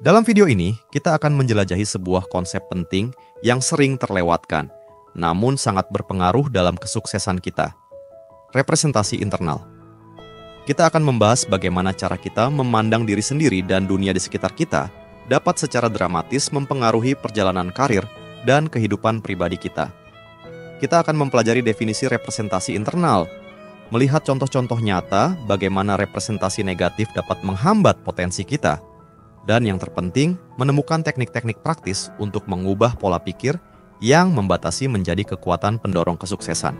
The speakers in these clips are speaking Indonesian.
Dalam video ini, kita akan menjelajahi sebuah konsep penting yang sering terlewatkan, namun sangat berpengaruh dalam kesuksesan kita. Representasi internal. Kita akan membahas bagaimana cara kita memandang diri sendiri dan dunia di sekitar kita dapat secara dramatis mempengaruhi perjalanan karir dan kehidupan pribadi kita. Kita akan mempelajari definisi representasi internal, melihat contoh-contoh nyata bagaimana representasi negatif dapat menghambat potensi kita, dan yang terpenting, menemukan teknik-teknik praktis untuk mengubah pola pikir yang membatasi menjadi kekuatan pendorong kesuksesan.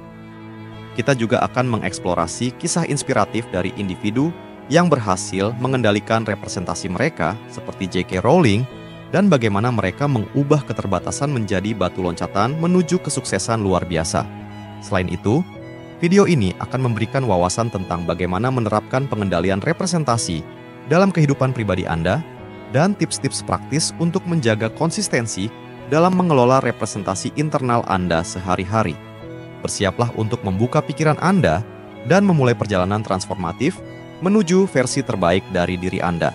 Kita juga akan mengeksplorasi kisah inspiratif dari individu yang berhasil mengendalikan representasi mereka seperti J.K. Rowling dan bagaimana mereka mengubah keterbatasan menjadi batu loncatan menuju kesuksesan luar biasa. Selain itu, video ini akan memberikan wawasan tentang bagaimana menerapkan pengendalian representasi dalam kehidupan pribadi Anda dan tips-tips praktis untuk menjaga konsistensi dalam mengelola representasi internal Anda sehari-hari. Bersiaplah untuk membuka pikiran Anda dan memulai perjalanan transformatif menuju versi terbaik dari diri Anda.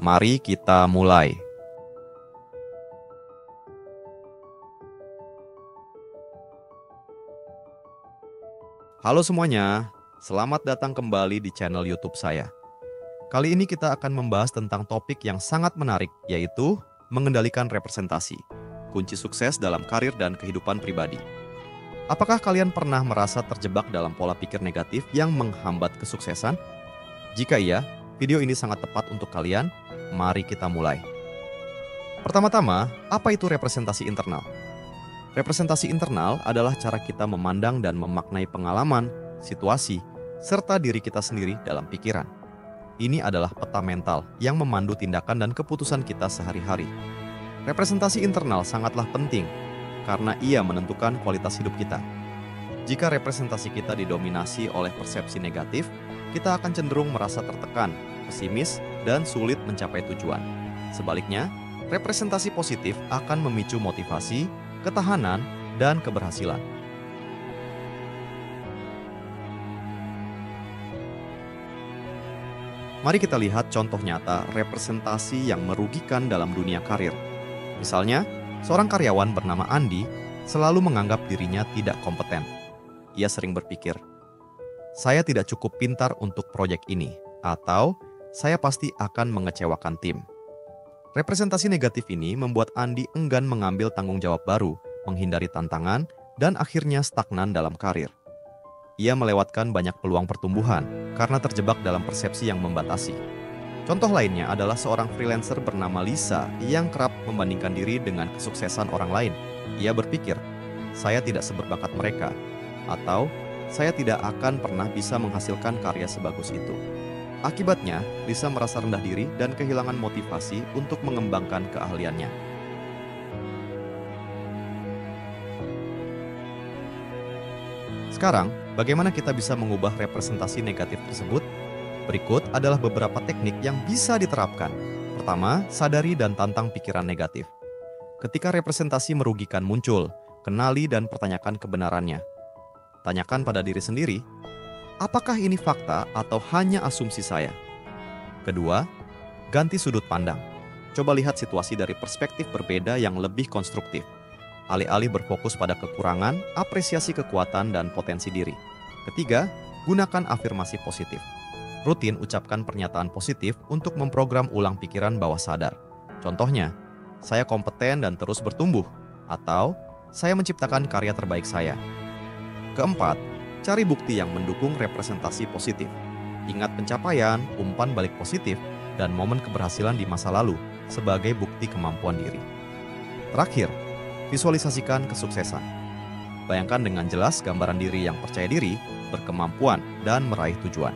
Mari kita mulai. Halo semuanya, selamat datang kembali di channel YouTube saya. Kali ini kita akan membahas tentang topik yang sangat menarik, yaitu mengendalikan representasi, kunci sukses dalam karir dan kehidupan pribadi. Apakah kalian pernah merasa terjebak dalam pola pikir negatif yang menghambat kesuksesan? Jika iya, video ini sangat tepat untuk kalian. Mari kita mulai. Pertama-tama, apa itu representasi internal? Representasi internal adalah cara kita memandang dan memaknai pengalaman, situasi, serta diri kita sendiri dalam pikiran. Ini adalah peta mental yang memandu tindakan dan keputusan kita sehari-hari. Representasi internal sangatlah penting karena ia menentukan kualitas hidup kita. Jika representasi kita didominasi oleh persepsi negatif, kita akan cenderung merasa tertekan, pesimis, dan sulit mencapai tujuan. Sebaliknya, representasi positif akan memicu motivasi, ketahanan, dan keberhasilan. Mari kita lihat contoh nyata representasi yang merugikan dalam dunia karir. Misalnya, seorang karyawan bernama Andi selalu menganggap dirinya tidak kompeten. Ia sering berpikir, "Saya tidak cukup pintar untuk proyek ini," atau "Saya pasti akan mengecewakan tim." Representasi negatif ini membuat Andi enggan mengambil tanggung jawab baru, menghindari tantangan, dan akhirnya stagnan dalam karir. Ia melewatkan banyak peluang pertumbuhan karena terjebak dalam persepsi yang membatasi. Contoh lainnya adalah seorang freelancer bernama Lisa yang kerap membandingkan diri dengan kesuksesan orang lain. Ia berpikir, "Saya tidak seberbakat mereka," atau "Saya tidak akan pernah bisa menghasilkan karya sebagus itu." Akibatnya, Lisa merasa rendah diri dan kehilangan motivasi untuk mengembangkan keahliannya. Sekarang, bagaimana kita bisa mengubah representasi negatif tersebut? Berikut adalah beberapa teknik yang bisa diterapkan. Pertama, sadari dan tantang pikiran negatif. Ketika representasi merugikan muncul, kenali dan pertanyakan kebenarannya. Tanyakan pada diri sendiri, apakah ini fakta atau hanya asumsi saya? Kedua, ganti sudut pandang. Coba lihat situasi dari perspektif berbeda yang lebih konstruktif. Alih-alih berfokus pada kekurangan, apresiasi kekuatan dan potensi diri. Ketiga, gunakan afirmasi positif. Rutin ucapkan pernyataan positif untuk memprogram ulang pikiran bawah sadar. Contohnya, "Saya kompeten dan terus bertumbuh," atau "Saya menciptakan karya terbaik saya." Keempat, cari bukti yang mendukung representasi positif. Ingat pencapaian, umpan balik positif, dan momen keberhasilan di masa lalu sebagai bukti kemampuan diri. Terakhir, visualisasikan kesuksesan. Bayangkan dengan jelas gambaran diri yang percaya diri, berkemampuan, dan meraih tujuan.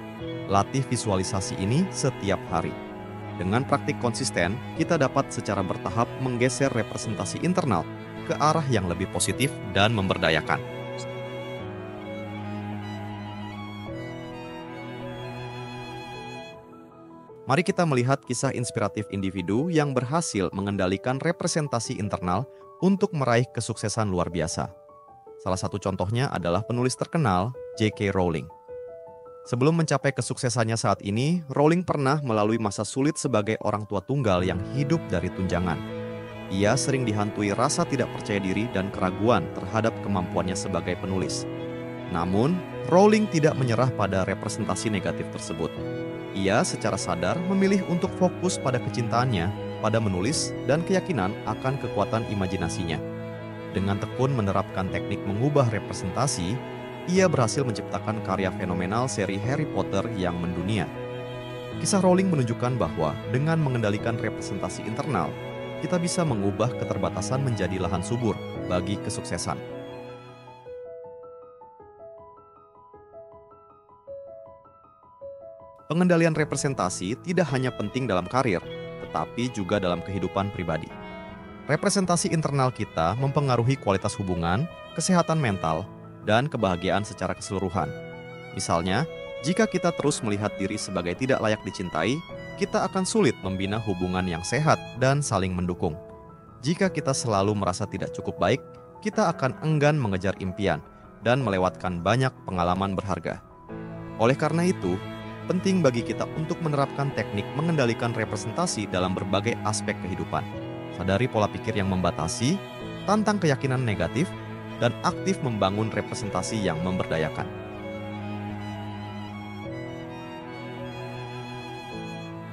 Latih visualisasi ini setiap hari. Dengan praktik konsisten, kita dapat secara bertahap menggeser representasi internal ke arah yang lebih positif dan memberdayakan. Mari kita melihat kisah inspiratif individu yang berhasil mengendalikan representasi internal untuk meraih kesuksesan luar biasa. Salah satu contohnya adalah penulis terkenal J.K. Rowling. Sebelum mencapai kesuksesannya saat ini, Rowling pernah melalui masa sulit sebagai orang tua tunggal yang hidup dari tunjangan. Ia sering dihantui rasa tidak percaya diri dan keraguan terhadap kemampuannya sebagai penulis. Namun, Rowling tidak menyerah pada representasi negatif tersebut. Ia secara sadar memilih untuk fokus pada kecintaannya, pada menulis, dan keyakinan akan kekuatan imajinasinya. Dengan tekun menerapkan teknik mengubah representasi, ia berhasil menciptakan karya fenomenal seri Harry Potter yang mendunia. Kisah Rowling menunjukkan bahwa dengan mengendalikan representasi internal, kita bisa mengubah keterbatasan menjadi lahan subur bagi kesuksesan. Pengendalian representasi tidak hanya penting dalam karir, tetapi juga dalam kehidupan pribadi. Representasi internal kita mempengaruhi kualitas hubungan, kesehatan mental, dan kebahagiaan secara keseluruhan. Misalnya, jika kita terus melihat diri sebagai tidak layak dicintai, kita akan sulit membina hubungan yang sehat dan saling mendukung. Jika kita selalu merasa tidak cukup baik, kita akan enggan mengejar impian dan melewatkan banyak pengalaman berharga. Oleh karena itu, penting bagi kita untuk menerapkan teknik mengendalikan representasi dalam berbagai aspek kehidupan. Sadari pola pikir yang membatasi, tantang keyakinan negatif, dan aktif membangun representasi yang memberdayakan.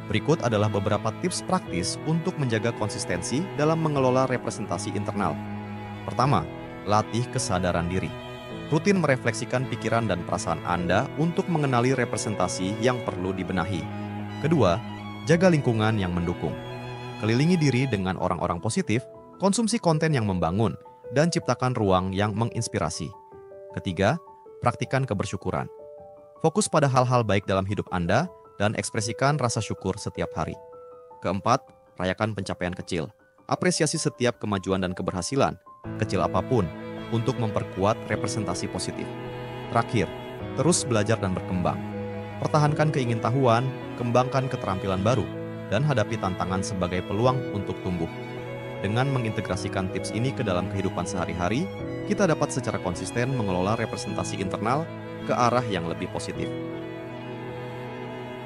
Berikut adalah beberapa tips praktis untuk menjaga konsistensi dalam mengelola representasi internal. Pertama, latih kesadaran diri. Rutin merefleksikan pikiran dan perasaan Anda untuk mengenali representasi yang perlu dibenahi. Kedua, jaga lingkungan yang mendukung. Kelilingi diri dengan orang-orang positif, konsumsi konten yang membangun, dan ciptakan ruang yang menginspirasi. Ketiga, praktikan kebersyukuran. Fokus pada hal-hal baik dalam hidup Anda dan ekspresikan rasa syukur setiap hari. Keempat, rayakan pencapaian kecil. Apresiasi setiap kemajuan dan keberhasilan, kecil apapun, untuk memperkuat representasi positif. Terakhir, terus belajar dan berkembang. Pertahankan keingintahuan, kembangkan keterampilan baru, dan hadapi tantangan sebagai peluang untuk tumbuh. Dengan mengintegrasikan tips ini ke dalam kehidupan sehari-hari, kita dapat secara konsisten mengelola representasi internal ke arah yang lebih positif.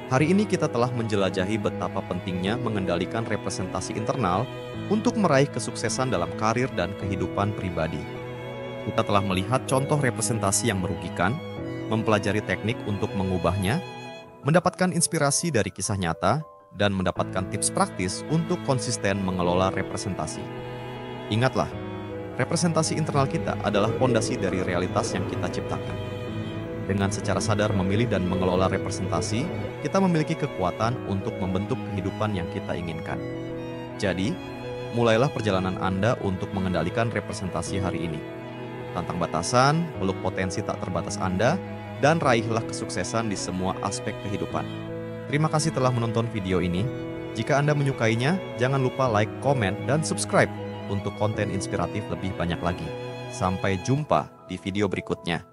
Hari ini kita telah menjelajahi betapa pentingnya mengendalikan representasi internal untuk meraih kesuksesan dalam karir dan kehidupan pribadi. Kita telah melihat contoh representasi yang merugikan, mempelajari teknik untuk mengubahnya, mendapatkan inspirasi dari kisah nyata, dan mendapatkan tips praktis untuk konsisten mengelola representasi. Ingatlah, representasi internal kita adalah fondasi dari realitas yang kita ciptakan. Dengan secara sadar memilih dan mengelola representasi, kita memiliki kekuatan untuk membentuk kehidupan yang kita inginkan. Jadi, mulailah perjalanan Anda untuk mengendalikan representasi hari ini. Tantang batasan, peluk potensi tak terbatas Anda, dan raihlah kesuksesan di semua aspek kehidupan. Terima kasih telah menonton video ini. Jika Anda menyukainya, jangan lupa like, komen, dan subscribe untuk konten inspiratif lebih banyak lagi. Sampai jumpa di video berikutnya.